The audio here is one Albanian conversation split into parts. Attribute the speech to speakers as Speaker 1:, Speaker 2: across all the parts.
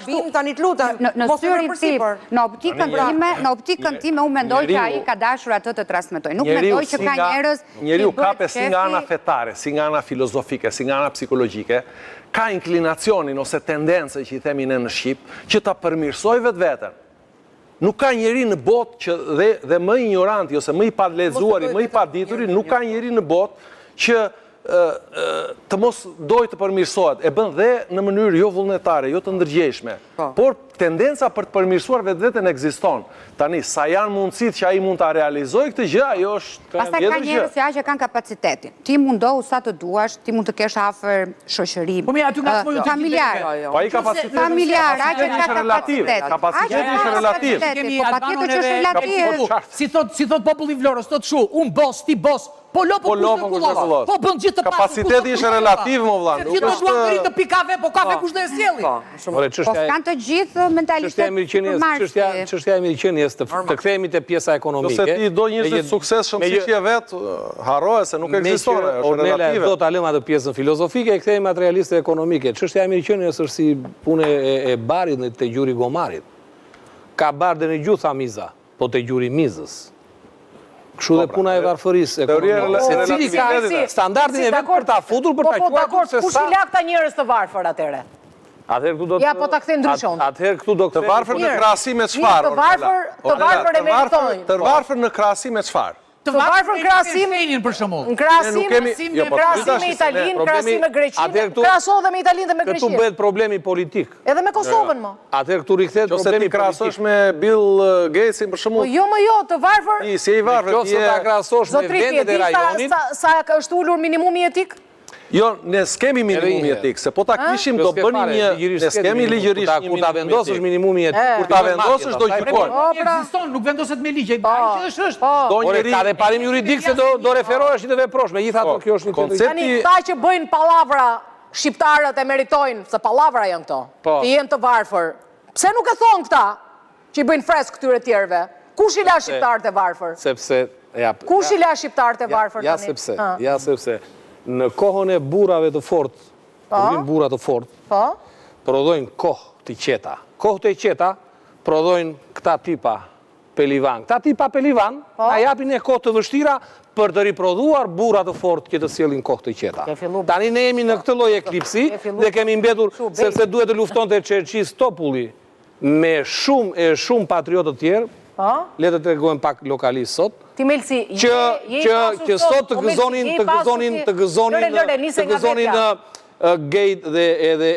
Speaker 1: Bim tani të lutem.
Speaker 2: Në syrin tim, në optikën time, unë mendoj që ai ka dashur atë të transmetoj. Nuk mendoj që ka njerëz
Speaker 3: njeriu kape si nga ana fetare, si nga ana filozofike, si nga ana psikologjike, ka inklinacionin ose tendencën që i themi ne në Shqip, që ta përmirësoj vetveten. Nuk ka njeri në botë që dhe më ignoranti ose më i padlexuari, më i padituri, nuk ka njeri në botë që të mos doj të përmirësohet, e bën dhe në mënyrë jo vullnetare, jo të ndërgjegjshme. Por tendenca për të përmirësuar vetveten ekziston. Tani, sa janë mundësit që ai mund ta realizojë këtë gjë, ajo është
Speaker 2: pastaj ka njerëz që kanë kapacitetin. Ti mundohu sa të duash, ti mund të kesh afër shoqëri.
Speaker 4: Po mi aty ngacmoj
Speaker 2: familjar.
Speaker 3: Po ai kapaciteti
Speaker 2: familjar, ai që ka
Speaker 3: relativ, kapaciteti është relativ.
Speaker 2: Po patjetër që është relativ.
Speaker 4: Si thot populli i Vlorës, thot shu, un boss, ti boss. Po lopën kushtë po bën gjithë të pasur.
Speaker 3: Kapaciteti është relativ, më vëlla.
Speaker 4: Ti do duan të rinë të pi kafe, po kafe kush do e sjelli?
Speaker 2: Po kanë të gjithë mentalitet.
Speaker 5: Çështja e mirëqenies të kthehemi te pjesa ekonomike.
Speaker 3: Nëse ti do njerëz të suksesshëm siç je vet, harroje se nuk ekziston, është relative.
Speaker 5: Do ta lëmë atë pjesën filozofike e kthehemi materialiste ekonomike. Çështja e mirëqenies është si punë e barit në te gjuri gomarit. Ka bar dhe në gjuha miza, po te gjuri mizës. Kështu dhe puna e varfërisë ekonomike. Secili ka standardin e vet për ta futur, për ta quajtur se sa.
Speaker 6: Kush i la këta njerëz të varfër atëre?
Speaker 5: Atëherë këtu do të
Speaker 6: ja po ta kthej ndryshon.
Speaker 5: Atëherë këtu do
Speaker 3: të varfër në krahasim me çfarë?
Speaker 6: Të varfër e meritojnë.
Speaker 3: Të varfër në krahasim me çfarë?
Speaker 4: Të varfër krahasim për shembull.
Speaker 6: Në krahasim me Italinë, krahasim me Greqinë. Krahaso dhe me Italinë dhe me Greqinë.
Speaker 5: Këtu bëhet problemi politik.
Speaker 6: Edhe me Kosovën më.
Speaker 5: Atëherë këtu rikthehet problemi
Speaker 3: politik. Krahasosh me Bill Gatesin për shembull.
Speaker 6: Po jo, të varfër.
Speaker 3: Si e varfër ti?
Speaker 5: Nëse ta krahasosh me vendet e rajonit,
Speaker 6: sa është ulur minimumi etik?
Speaker 3: Jo, ne skemi minimumi etik, se po ta kishim do bëni ne skemi ligjërisht
Speaker 5: kur ta vendosësh minimumi etik,
Speaker 3: kur ta vendosësh do gjykojnë.
Speaker 4: Ekziston, nuk vendoset me ligj, ai është.
Speaker 5: Ore ka dhe parim juridik se do referohesh të veprosh, megjithatë kjo është një
Speaker 3: koncepti.
Speaker 6: Tani ta që bëjnë pallavra shqiptarët e meritojnë, se pallavra janë këto. Ti jenë të varfër. Pse nuk e thon këta që i bëjnë fresk këtyre tjerëve? Kush i la shqiptarët e varfër?
Speaker 5: Sepse
Speaker 6: kush i la shqiptarët e varfër tani?
Speaker 5: Ja sepse në kohën e burrave të fortë, kur burra të fortë, prodhojnë kohë të qeta. Kohë të qeta prodhojnë këta tipa pelivan. Këta tipa pelivan na japin e kohë të vështira për të riprodhuar burra të fortë që të sjellin kohë të qeta. Tani ne jemi në këtë lloj eklipsi dhe kemi mbetur sepse duhet të luftonte Çerçistopulli me shumë patriotë të tjerë. Le të tregojmë pak lokalisht sot.
Speaker 6: Timelsi,
Speaker 5: që sot të gëzonin gay dhe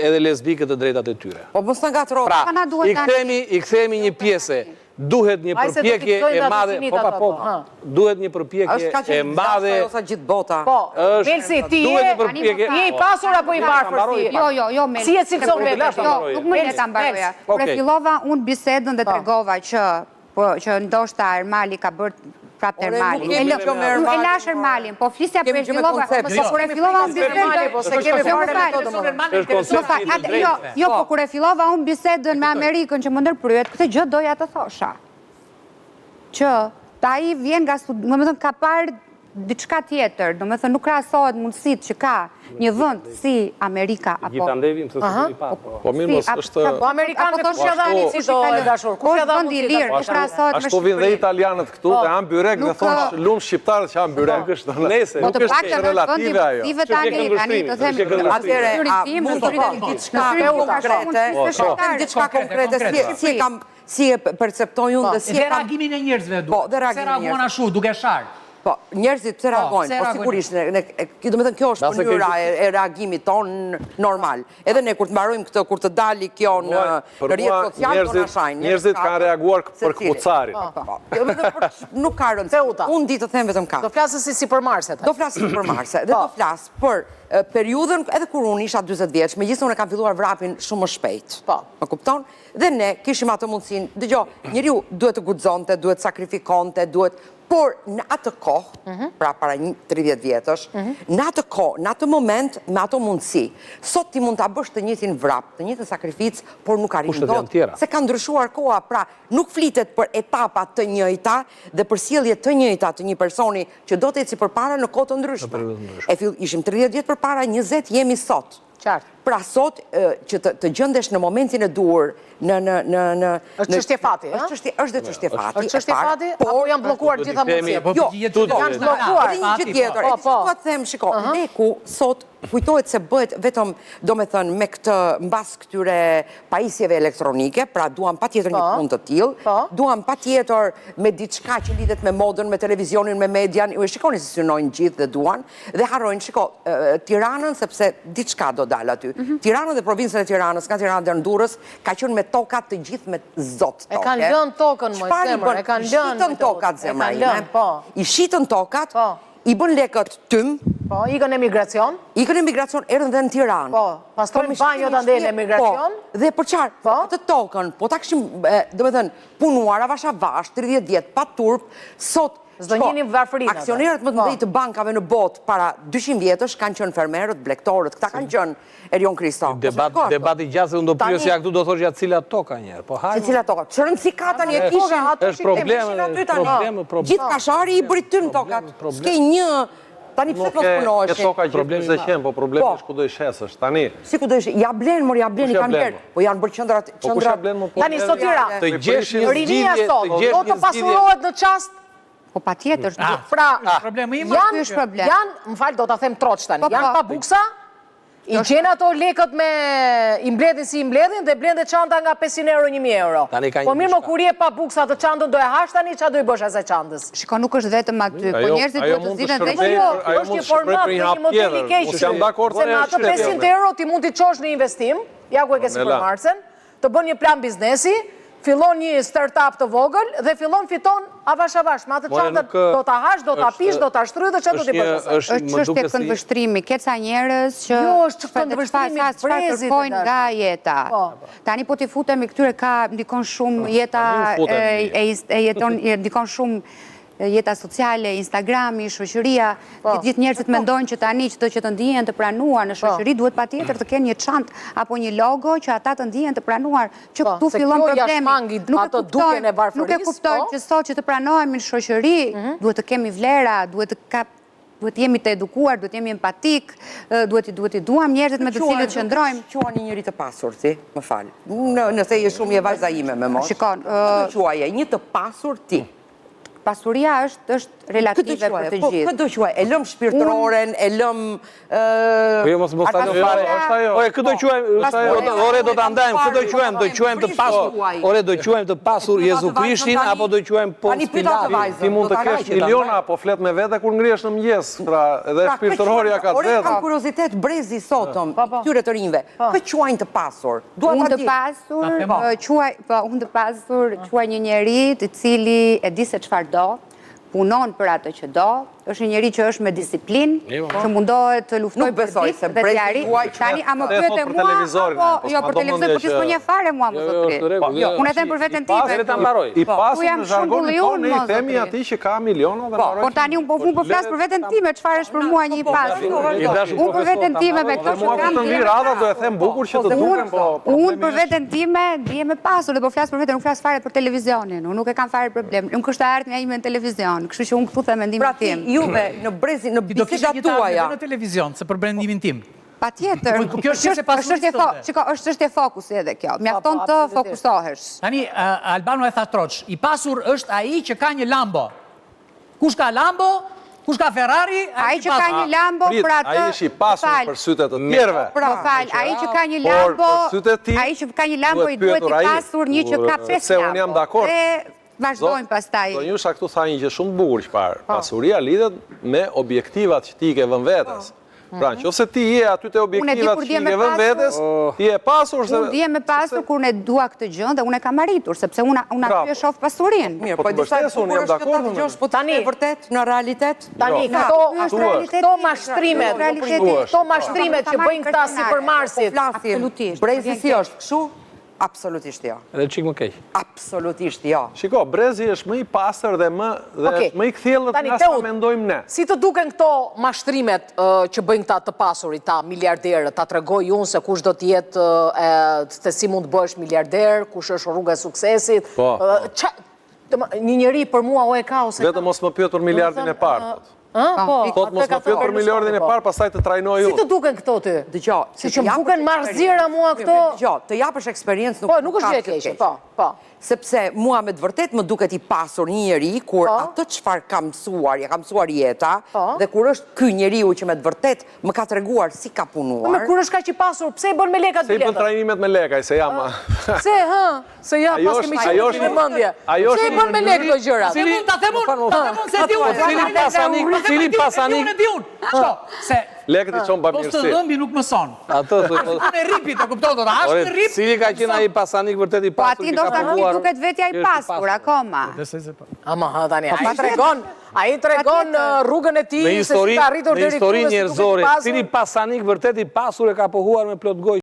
Speaker 5: edhe lesbikët të drejtat e tyre.
Speaker 1: Po mos na ngatrohet.
Speaker 5: Pra, i kthemi një pjesë. Duhet një përpjekje e madhe. Duhet një përpjekje e madhe.
Speaker 1: Sa gjithë bota.
Speaker 6: Po, Melsi, ti je i pasur apo i varfër ti?
Speaker 2: Jo, Melsi.
Speaker 6: Si e cilëson vetë?
Speaker 2: Nuk më le ta mbaroja. Kur e fillova unë bisedën dhe tregova që ndoshta Ermali ka bërë prapë Ermali. E lash Ermalin, po flisja për fillova, po kur e fillova unë bisedën,
Speaker 6: po se kemi parë
Speaker 2: jo, po kur e fillova unë bisedën me Amerikën që më ndërpryet, këtë gjë doja të thosha. Që ai vjen nga domethënë ka parë diçka tjetër, domethënë nuk krahasohet mundësitë që ka një vend si Amerika apo
Speaker 5: Gjithandevim se si pa.
Speaker 3: Po mirë mos është
Speaker 6: po amerikanët kush ja dhanin si do e dashur. Kush ja dhanin
Speaker 2: i lirë, nuk krahasohet me
Speaker 3: ashtu vinë dhe italianët këtu dhe han byrek dhe thonë lum shqiptarët që han byrek është
Speaker 5: nëse
Speaker 2: nuk është relative ajo. Tani të them
Speaker 1: atëre mund të rritet diçka konkrete si e perceptoj unë dhe si
Speaker 4: e reagimin e njerëzve duhet. Se reaguan ashtu duke sharë.
Speaker 1: Po, njerëzit pse reagojnë, po sigurisht, do të thënë kjo është mënyra e reagimit ton normal. Edhe ne kur të mbarojmë këtë, kur të dali kjo në rrjet social, do na shajnë.
Speaker 3: Njerëzit kanë reaguar për këpucarin.
Speaker 1: Nuk ka rëndësi. Unë di të them vetëm ka.
Speaker 6: Do flasë si sipërmarrëse.
Speaker 1: Do flasë sipërmarrëse dhe do flas për periudhën edhe kur unë isha 40 vjeç, megjithëse unë kam filluar vrapin shumë më shpejt. Po. Më kupton? Dhe ne kishim atë mundësinë. Dëgjoj, njeriu duhet të guxonte, duhet sakrifikonte, por në atë kohë, pra para 30 vjetësh, në atë kohë, në atë moment, me ato mundësi, sot ti mund ta bësh të njëjtin vrap, të njëjtën sakrificë, por nuk arrin dot. Se ka ndryshuar koha, pra nuk flitet për etapa të njëjta dhe për sjellje të njëjta të një personi që do të eci përpara në kohë të ndryshme. Ishim 30 vjet përpara, 20 jemi sot.
Speaker 6: Qartë.
Speaker 1: Pra sot që të gjëndesh në momentin e duhur
Speaker 6: është çështje fati, ha?
Speaker 1: Është dhe çështje fati.
Speaker 6: Është çështje fati, apo janë bllokuar gjitha mundësitë?
Speaker 1: Jo,
Speaker 6: janë bllokuar.
Speaker 1: Edhe një gjë tjetër, e të them, shiko, leku sot kujtohet se bëhet vetëm, do me thënë, me këtë mbas këtyre pajisjeve elektronike, pra duam pa tjetër një punë të tillë, duam pa tjetër me diçka që lidhet me modën, me televizionin, me median, ju e shikoni se synojnë gjithë dhe duan, dhe harrojnë, shiko, Tiranën, sepse diçka do dalë aty. Tiranën dhe provincën e Tiranës, nga Tirana deri në Durrës, ka qenë me tokat të gjithë me zot toke.
Speaker 6: E kanë lënë tokën, moj zemër, e kanë lënë.
Speaker 1: I shitën tokat, zemra ime. I shitën tokat, i bën lekët tym.
Speaker 6: Po, ikën emigracion.
Speaker 1: Ikën emigracion, erën dhe në Tiranë.
Speaker 6: Po, pastrojnë banjot ande në emigracion.
Speaker 1: Dhe për qarë, të tokën, po ta këshim, do me thënë, punuar, avash, 30 vjetë, pa turp, sot, aksionerët më të mëdhenj të bankave në botë para 200 vjetësh kanë qenë fermerët, blektorët, këta kanë qenë Erion Kristo.
Speaker 5: Debati gjatë se unë do pyesja këtu do thosh ja cilat toka njerë.
Speaker 1: Se cilat toka. Që rëndësi ka tani e kishin.
Speaker 5: Është probleme.
Speaker 1: Gjithë kashari i bëri tym tokat. S'ke një... Tani pëse të punoheshin.
Speaker 3: Ke toka gjithë se qenë, po problemi është ku do i shesësh, tani.
Speaker 1: Si ku do i shesësh? Ja blenë, mor, ja blenë, i kanë blerë. Po janë bërë qëndrat...
Speaker 6: Tani, sot tira, rinia sot, do të pasurohet në qast.
Speaker 2: Po pa tjetër.
Speaker 6: Pra,
Speaker 4: problemi
Speaker 6: janë, më falë, do të them troç tani, janë pa buksa, i gjenë ato lekët me i mbledhin si i mbledhin dhe blende çanta nga 500 euro, 1000 euro. Po mirë më kur je pa buksa të çantën do e hash tani, çfarë do i bësh asaj çantës?
Speaker 2: Shiko, nuk është vetëm aty, po njerëzit duhet të zgjidhen dhe
Speaker 6: është një format, një model i keq. Se me ato 500 euro ti mund t'i çosh në investim, ja ku e ke supermarketën, të bën një plan biznesi, fillon një start-up të vogël dhe fillon fiton avash, me atë çantën do ta hash, do ta pish, do ta shtrydh dhe çfarë do t'i bësh?
Speaker 2: Është çështje këndvështrimi, ke ca njerëz që
Speaker 6: jo është këndvështrimi brezit
Speaker 2: nga jeta. Tani po t'i futemi këtyre ka ndikon shumë jeta ndikon shumë jeta sociale, Instagrami, shoqëria, gjithë njerëzit mendojnë që tani që të ndihen të pranuar në shoqëri duhet patjetër të kenë një çantë apo një logo që ata të ndihen të pranuar, që këtu fillon problemi. Nuk e kuptojnë që sot që të pranohemi në shoqëri, duhet të kemi vlera, duhet të jemi të edukuar, duhet të jemi empatik, duhet i duam njerëzit me të cilët qëndrojmë.
Speaker 1: Qua një njëri të pasur, ti, më falë. Nëse je shumë je vajza ime me mosh.
Speaker 2: Shikon,
Speaker 1: quaje, një të pasur ti.
Speaker 2: Pasuria është relative për të gjithë.
Speaker 1: Këtë do quaj, e lëm shpirtëroren, e lëm...
Speaker 5: Po jo mos mos tani fare. Ore, këtë do quajmë, ore do ta ndajmë, këtë do quajmë të pasur. Ore do quajmë të pasur Jezu Krishtin apo do quajmë Ponç Pilatin.
Speaker 3: Ti mund të kesh miliona, po flet me vete kur ngrihesh në mëngjes, pra edhe shpirtëroria ka
Speaker 1: vetë. Ore, kam kuriozitet brezi sotëm, këtyre të rinjve. Këtë quajnë të pasur.
Speaker 2: Unë të pasur quaj një njeri i cili e di se çfarë do, punon për atë që do, është një njeri që është me disiplinë, që mundohet të luftoj për ditë dhe të arrijë. Tani, a më pyete mua, apo jo për televizor, po ti s'po njeh fare mua më zotëri. Unë e them për veten time.
Speaker 3: I pasur në zhargonin tonë i themi atij që ka miliona dhe mbaroj.
Speaker 2: Po tani unë po flas për veten time, çfarë është për mua një i pasur. Unë për veten time me këtë që kam.
Speaker 3: Mua radha do e them bukur që të duken, po.
Speaker 2: Unë për veten time ndihem e pasur dhe po flas për veten, nuk flas fare për televizionin. Unë nuk e kam fare problem. Unë kështë ardhmja ime në televizion, kështu që unë këtu them mendimin tim.
Speaker 1: Juve në brezi, në bisedat tuaja.
Speaker 4: Në televizion, se për brendimin tim.
Speaker 2: Pa tjetër. është çështje fokusi edhe kjo. Mjafton të fokusohesh.
Speaker 4: Tani, Albano e tha troç, i pasur është ai që ka një Lambo. Kush ka Lambo, kush ka Ferrari,
Speaker 2: ai që ka një Lambo për atë...
Speaker 3: Ai është i pasur për sytet të tjerëve.
Speaker 2: Po fal, ai që ka një Lambo, ai që ka një Lambo i duhet i pasur një që ka 5
Speaker 3: Se unë jam dakord.
Speaker 2: Vazhdojmë pastaj.
Speaker 3: Zonjusha këtu tha një gjë shumë bukur që parë. Pasuria lidhet me objektivat që ti ke vënë vetes. Pra, nëse ti je aty te objektivat që ti ke vënë vetes, ti je pasur se...
Speaker 2: Unë dije me pasur kur ne dua këtë gjë dhe unë e kam arritur, sepse unë aty e shoh pasurinë.
Speaker 1: Mirë, po disa unë jam dakord me po tani vërtet në realitet.
Speaker 6: Tani këto mashtrimet që bëjnë këta si për Marsit.
Speaker 2: Absolutisht.
Speaker 1: Brezi si është kështu? Absolutisht jo.
Speaker 5: Edhe çik më keq.
Speaker 1: Absolutisht jo.
Speaker 3: Shiko, brezi është më i pastër dhe më i kthjellët nga sa mendojmë ne.
Speaker 6: Si të duken këto mashtrimet që bëjnë këta të pasurit, ta miliarderët, ta tregoj unë se kush do të jetë se si mund të bësh miliarder, kush është rruga e suksesit. Një njeri për mua o e ka ose...
Speaker 3: Vetëm mos më pyet për miliardin e parë. Thot mos më pyet për miliardin e parë, pastaj të trajnoj
Speaker 6: Si
Speaker 3: unë.
Speaker 6: të duken këto ty?
Speaker 1: Dëgjoj,
Speaker 6: Si që më duken marzira mua këto?
Speaker 1: Dëgjoj, të japësh eksperiencë
Speaker 6: Po, nuk është gjë e keqe, po.
Speaker 1: Sepse mua me të vërtet më duket i pasur një njeri kur atë çfarë ka mësuar, ja ka mësuar jeta, dhe kur është ky njeriu që me të vërtet më ka treguar si ka punuar.
Speaker 6: Me kur është kaq i pasur, pse i bën me lekat
Speaker 3: Se i bën
Speaker 6: biletat?
Speaker 3: trajnimet me lekaj, se jam...
Speaker 6: Se, Se ja, pas kemi qenë në mendje. Pse i bën me lek këto gjëra?
Speaker 4: Ta themun se ti unë.
Speaker 5: Cili pasanik?
Speaker 3: Lekët i qonë
Speaker 4: Postë
Speaker 3: bamirësi.
Speaker 4: dhëmbi nuk mëson.
Speaker 5: Atë
Speaker 4: Unë e ripit, e kupton, do të ashtë të rip.
Speaker 5: Cili ka qenë ai pasanik vërtet i
Speaker 2: Po
Speaker 5: pasur?
Speaker 2: ati ndoshta nuk i duket vetja i pasur, akoma.
Speaker 6: Ama, tani, ai tregon rrugën e tij, se si ka arritur deri këtu.
Speaker 5: Në histori njerëzore, cili pasanik vërtet i pasur e ka pohuar me plot gojë